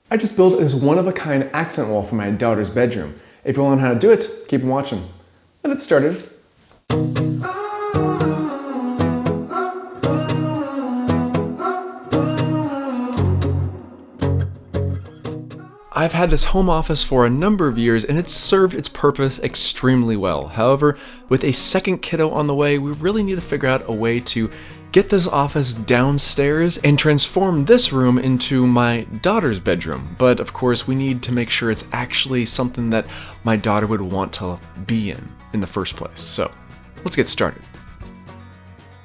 I just built this one-of-a-kind accent wall for my daughter's bedroom. If you want to learn how to do it, keep watching. Let's get started. I've had this home office for a number of years and it's served its purpose extremely well. However, with a second kiddo on the way, we really need to figure out a way to get this office downstairs and transform this room into my daughter's bedroom. But of course, we need to make sure it's actually something that my daughter would want to be in the first place. So let's get started.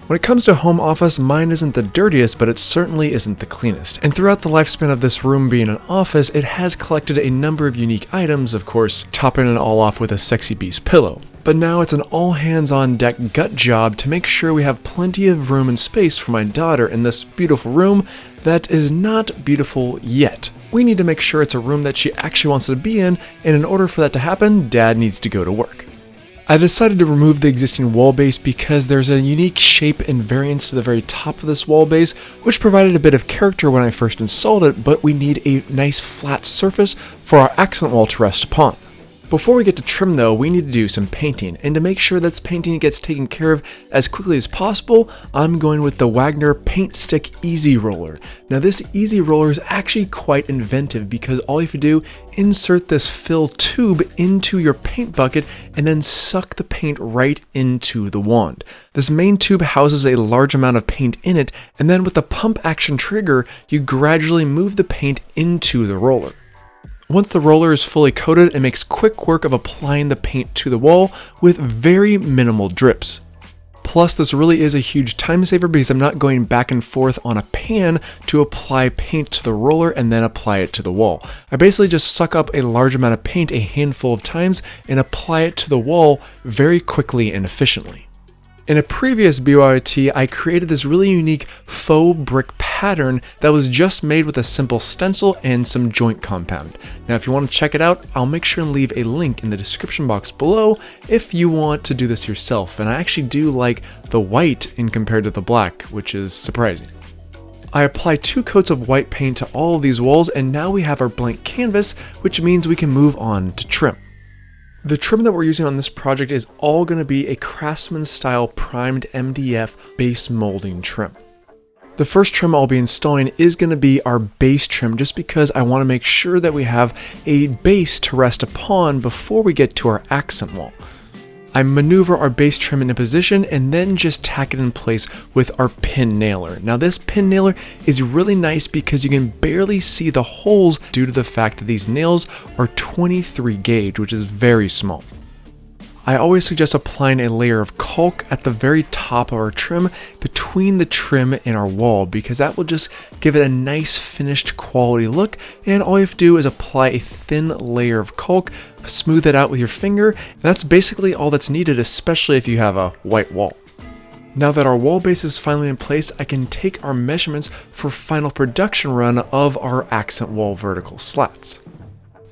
When it comes to home office, mine isn't the dirtiest, but it certainly isn't the cleanest. And throughout the lifespan of this room being an office, it has collected a number of unique items, of course, topping it all off with a sexy beast pillow. But now it's an all hands on deck gut job to make sure we have plenty of room and space for my daughter in this beautiful room that is not beautiful yet. We need to make sure it's a room that she actually wants to be in, and in order for that to happen, Dad needs to go to work. I decided to remove the existing wall base because there's a unique shape and variance to the very top of this wall base, which provided a bit of character when I first installed it, but we need a nice flat surface for our accent wall to rest upon. Before we get to trim though, we need to do some painting, and to make sure this painting gets taken care of as quickly as possible, I'm going with the Wagner Paint Stick Easy Roller. Now this Easy Roller is actually quite inventive because all you have to do, insert this fill tube into your paint bucket and then suck the paint right into the wand. This main tube houses a large amount of paint in it, and then with the pump action trigger, you gradually move the paint into the roller. Once the roller is fully coated, it makes quick work of applying the paint to the wall with very minimal drips. Plus, this really is a huge time saver because I'm not going back and forth on a pan to apply paint to the roller and then apply it to the wall. I basically just suck up a large amount of paint a handful of times and apply it to the wall very quickly and efficiently. In a previous BYOT, I created this really unique faux brick pattern that was just made with a simple stencil and some joint compound. Now if you want to check it out, I'll make sure and leave a link in the description box below if you want to do this yourself. And I actually do like the white in compared to the black, which is surprising. I apply 2 coats of white paint to all of these walls, and now we have our blank canvas, which means we can move on to trim. The trim that we're using on this project is all going to be a Craftsman style primed MDF base molding trim. The first trim I'll be installing is going to be our base trim, just because I want to make sure that we have a base to rest upon before we get to our accent wall. I maneuver our base trim into position and then just tack it in place with our pin nailer. Now this pin nailer is really nice because you can barely see the holes due to the fact that these nails are 23 gauge, which is very small. I always suggest applying a layer of caulk at the very top of our trim between the trim and our wall, because that will just give it a nice finished quality look, and all you have to do is apply a thin layer of caulk, smooth it out with your finger, and that's basically all that's needed, especially if you have a white wall. Now that our wall base is finally in place, I can take our measurements for final production run of our accent wall vertical slats.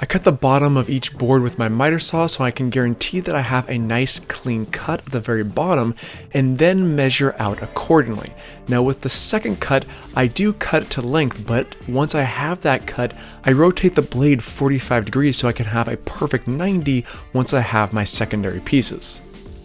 I cut the bottom of each board with my miter saw so I can guarantee that I have a nice clean cut at the very bottom, and then measure out accordingly. Now with the second cut, I do cut it to length, but once I have that cut, I rotate the blade 45 degrees so I can have a perfect 90 once I have my secondary pieces.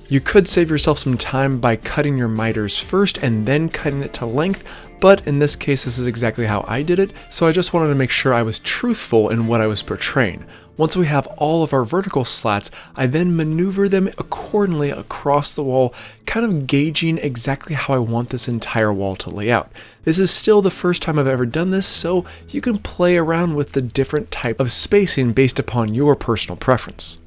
You could save yourself some time by cutting your miters first and then cutting it to length, but in this case this is exactly how I did it, so I just wanted to make sure I was truthful in what I was portraying. Once we have all of our vertical slats, I then maneuver them accordingly across the wall, kind of gauging exactly how I want this entire wall to lay out. This is still the first time I've ever done this, so you can play around with the different type of spacing based upon your personal preference.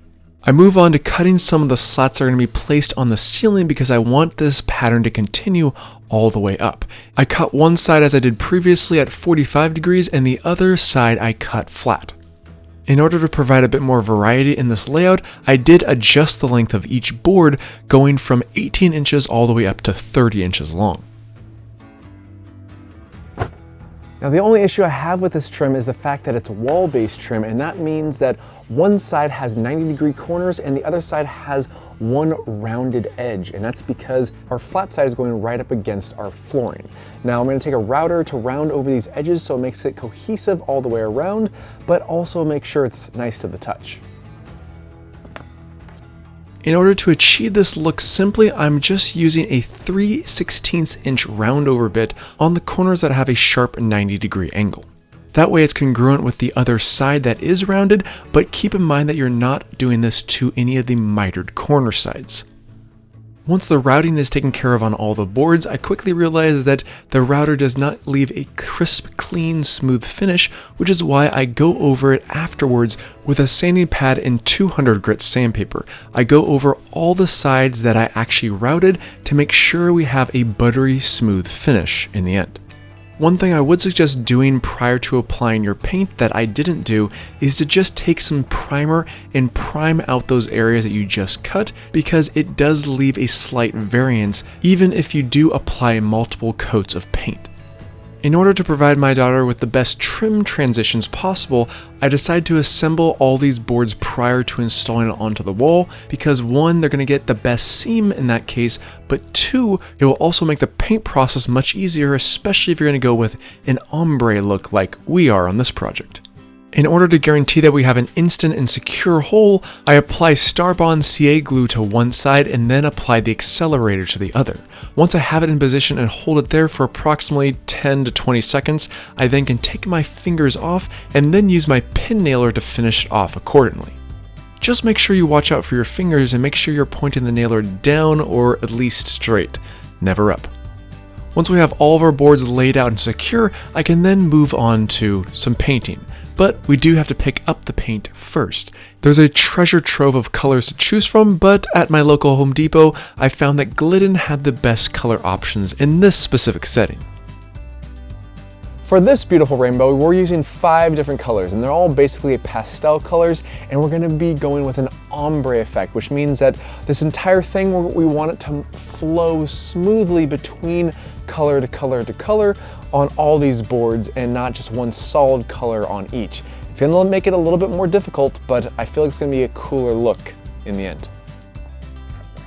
I move on to cutting some of the slats that are going to be placed on the ceiling because I want this pattern to continue all the way up. I cut one side as I did previously at 45 degrees and the other side I cut flat. In order to provide a bit more variety in this layout, I did adjust the length of each board, going from 18 inches all the way up to 30 inches long. Now the only issue I have with this trim is the fact that it's wall-based trim, and that means that one side has 90-degree corners and the other side has one rounded edge, and that's because our flat side is going right up against our flooring. Now I'm going to take a router to round over these edges so it makes it cohesive all the way around, but also make sure it's nice to the touch. In order to achieve this look simply, I'm just using a 3/16 inch round over bit on the corners that have a sharp 90-degree angle. That way it's congruent with the other side that is rounded, but keep in mind that you're not doing this to any of the mitered corner sides. Once the routing is taken care of on all the boards, I quickly realized that the router does not leave a crisp, clean, smooth finish, which is why I go over it afterwards with a sanding pad and 200 grit sandpaper. I go over all the sides that I actually routed to make sure we have a buttery, smooth finish in the end. One thing I would suggest doing prior to applying your paint that I didn't do is to just take some primer and prime out those areas that you just cut, because it does leave a slight variance even if you do apply multiple coats of paint. In order to provide my daughter with the best trim transitions possible, I decided to assemble all these boards prior to installing it onto the wall, because one, they're going to get the best seam in that case, but two, it will also make the paint process much easier, especially if you're going to go with an ombre look like we are on this project. In order to guarantee that we have an instant and secure hole, I apply Starbond CA glue to one side and then apply the accelerator to the other. Once I have it in position and hold it there for approximately 10 to 20 seconds, I then can take my fingers off and then use my pin nailer to finish it off accordingly. Just make sure you watch out for your fingers and make sure you're pointing the nailer down or at least straight, never up. Once we have all of our boards laid out and secure, I can then move on to some painting. But we do have to pick up the paint first. There's a treasure trove of colors to choose from, but at my local Home Depot, I found that Glidden had the best color options in this specific setting. For this beautiful rainbow, we're using 5 different colors, and they're all basically pastel colors, and we're gonna be going with an ombre effect, which means that this entire thing, we want it to flow smoothly between color to color to color on all these boards and not just one solid color on each. It's gonna make it a little bit more difficult, but I feel like it's gonna be a cooler look in the end.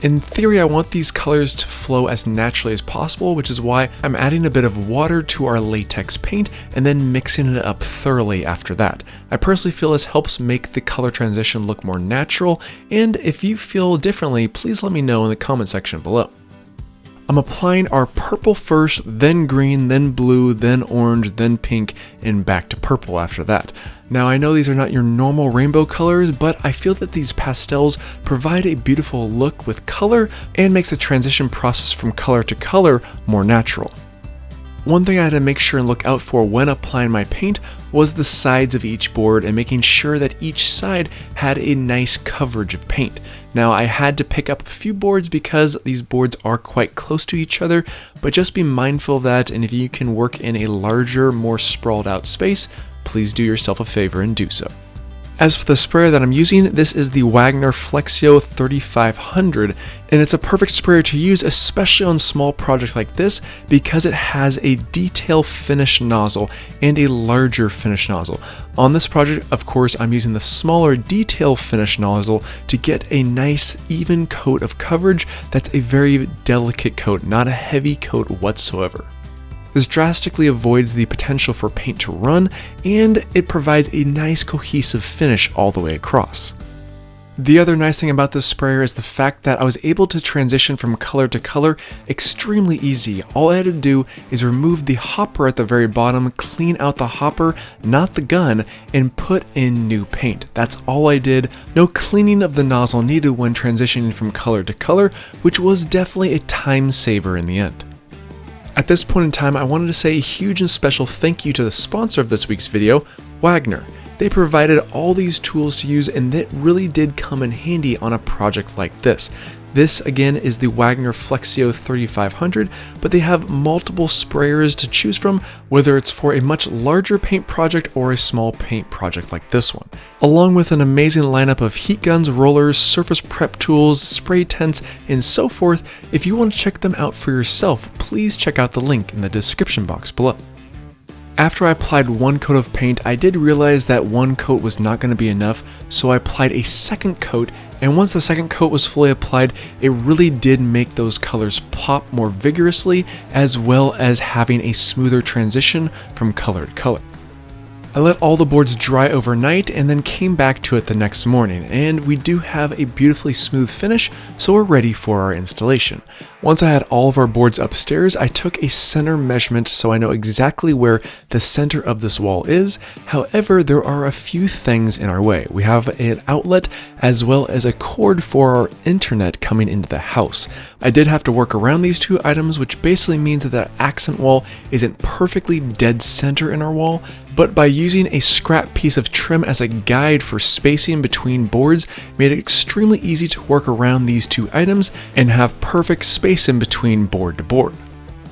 In theory, I want these colors to flow as naturally as possible, which is why I'm adding a bit of water to our latex paint and then mixing it up thoroughly after that. I personally feel this helps make the color transition look more natural, and if you feel differently, please let me know in the comment section below. I'm applying our purple first, then green, then blue, then orange, then pink, and back to purple after that. Now I know these are not your normal rainbow colors, but I feel that these pastels provide a beautiful look with color and makes the transition process from color to color more natural. One thing I had to make sure and look out for when applying my paint was the sides of each board and making sure that each side had a nice coverage of paint. Now I had to pick up a few boards because these boards are quite close to each other, but just be mindful of that, and if you can work in a larger, more sprawled out space, please do yourself a favor and do so. As for the sprayer that I'm using, this is the Wagner Flexio 3500, and it's a perfect sprayer to use, especially on small projects like this, because it has a detail finish nozzle and a larger finish nozzle. On this project, of course, I'm using the smaller detail finish nozzle to get a nice even coat of coverage that's a very delicate coat, not a heavy coat whatsoever. This drastically avoids the potential for paint to run, and it provides a nice cohesive finish all the way across. The other nice thing about this sprayer is the fact that I was able to transition from color to color extremely easy. All I had to do is remove the hopper at the very bottom, clean out the hopper, not the gun, and put in new paint. That's all I did. No cleaning of the nozzle needed when transitioning from color to color, which was definitely a time saver in the end. At this point in time, I wanted to say a huge and special thank you to the sponsor of this week's video, Wagner. They provided all these tools to use, and that really did come in handy on a project like this. This again is the Wagner Flexio 3500, but they have multiple sprayers to choose from, whether it's for a much larger paint project or a small paint project like this one. Along with an amazing lineup of heat guns, rollers, surface prep tools, spray tents, and so forth. If you want to check them out for yourself, please check out the link in the description box below. After I applied one coat of paint, I did realize that one coat was not going to be enough, so I applied a second coat, and once the second coat was fully applied, it really did make those colors pop more vigorously, as well as having a smoother transition from color to color. I let all the boards dry overnight and then came back to it the next morning, and we do have a beautifully smooth finish, so we're ready for our installation. Once I had all of our boards upstairs, I took a center measurement so I know exactly where the center of this wall is. However, there are a few things in our way. We have an outlet as well as a cord for our internet coming into the house. I did have to work around these two items, which basically means that the accent wall isn't perfectly dead center in our wall, but by using a scrap piece of trim as a guide for spacing between boards made it extremely easy to work around these two items and have perfect space in between board to board.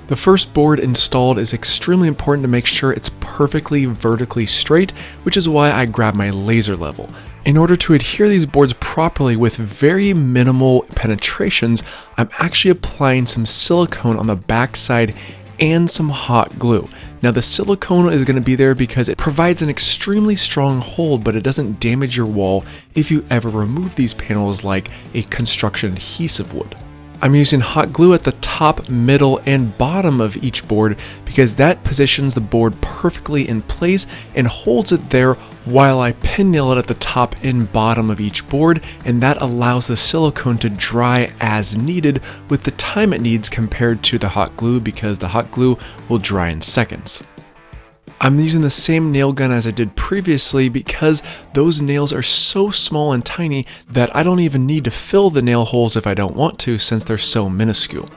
The first board installed is extremely important to make sure it's perfectly vertically straight, which is why I grabbed my laser level. In order to adhere these boards properly with very minimal penetrations, I'm actually applying some silicone on the back side and some hot glue. Now the silicone is going to be there because it provides an extremely strong hold, but it doesn't damage your wall if you ever remove these panels like a construction adhesive would. I'm using hot glue at the top, middle, and bottom of each board because that positions the board perfectly in place and holds it there while I pin nail it at the top and bottom of each board, and that allows the silicone to dry as needed with the time it needs compared to the hot glue because the hot glue will dry in seconds. I'm using the same nail gun as I did previously because those nails are so small and tiny that I don't even need to fill the nail holes if I don't want to, since they're so minuscule.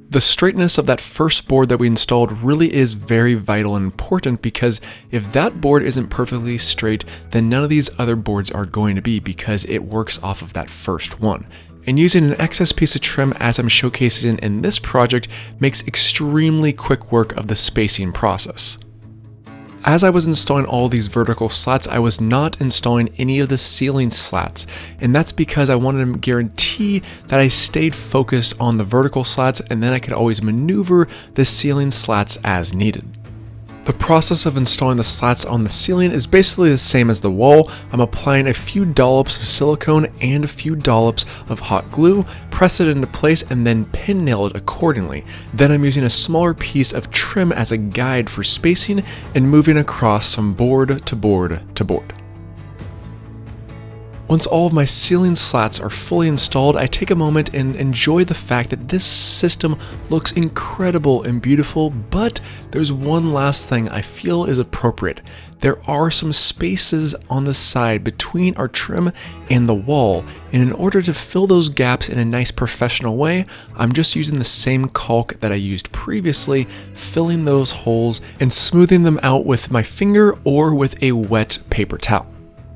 The straightness of that first board that we installed really is very vital and important because if that board isn't perfectly straight, then none of these other boards are going to be because it works off of that first one. And using an excess piece of trim as I'm showcasing in this project makes extremely quick work of the spacing process. As I was installing all these vertical slats, I was not installing any of the ceiling slats, and that's because I wanted to guarantee that I stayed focused on the vertical slats and then I could always maneuver the ceiling slats as needed. The process of installing the slats on the ceiling is basically the same as the wall. I'm applying a few dollops of silicone and a few dollops of hot glue, press it into place, and then pin nail it accordingly. Then I'm using a smaller piece of trim as a guide for spacing and moving across from board to board to board. Once all of my ceiling slats are fully installed, I take a moment and enjoy the fact that this system looks incredible and beautiful, but there's one last thing I feel is appropriate. There are some spaces on the side between our trim and the wall, and in order to fill those gaps in a nice professional way, I'm just using the same caulk that I used previously, filling those holes and smoothing them out with my finger or with a wet paper towel.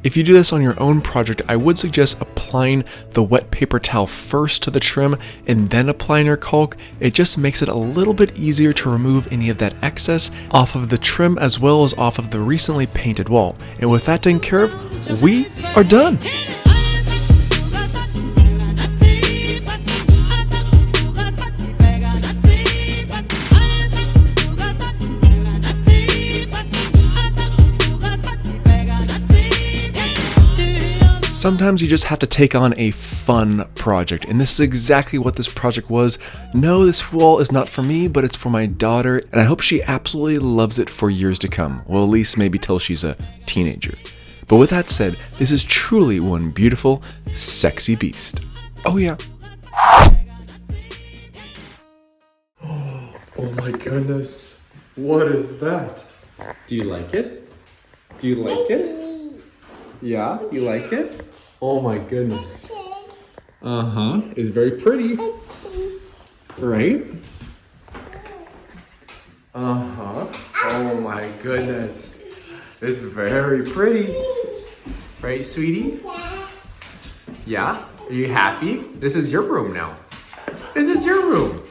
If you do this on your own project, I would suggest applying the wet paper towel first to the trim and then applying your caulk. It just makes it a little bit easier to remove any of that excess off of the trim as well as off of the recently painted wall. And with that taken care of, we are done. Sometimes you just have to take on a fun project, and this is exactly what this project was. No, this wall is not for me, but it's for my daughter, and I hope she absolutely loves it for years to come. Well, at least maybe till she's a teenager. But with that said, this is truly one beautiful, sexy beast. Oh yeah. Oh my goodness. What is that? Do you like it? Do you like it? Yeah, you like it? Oh my goodness. Uh-huh. It's very pretty. Right? Uh-huh. Oh my goodness. It's very pretty. Right, sweetie? Yeah? Are you happy? This is your room now. This is your room.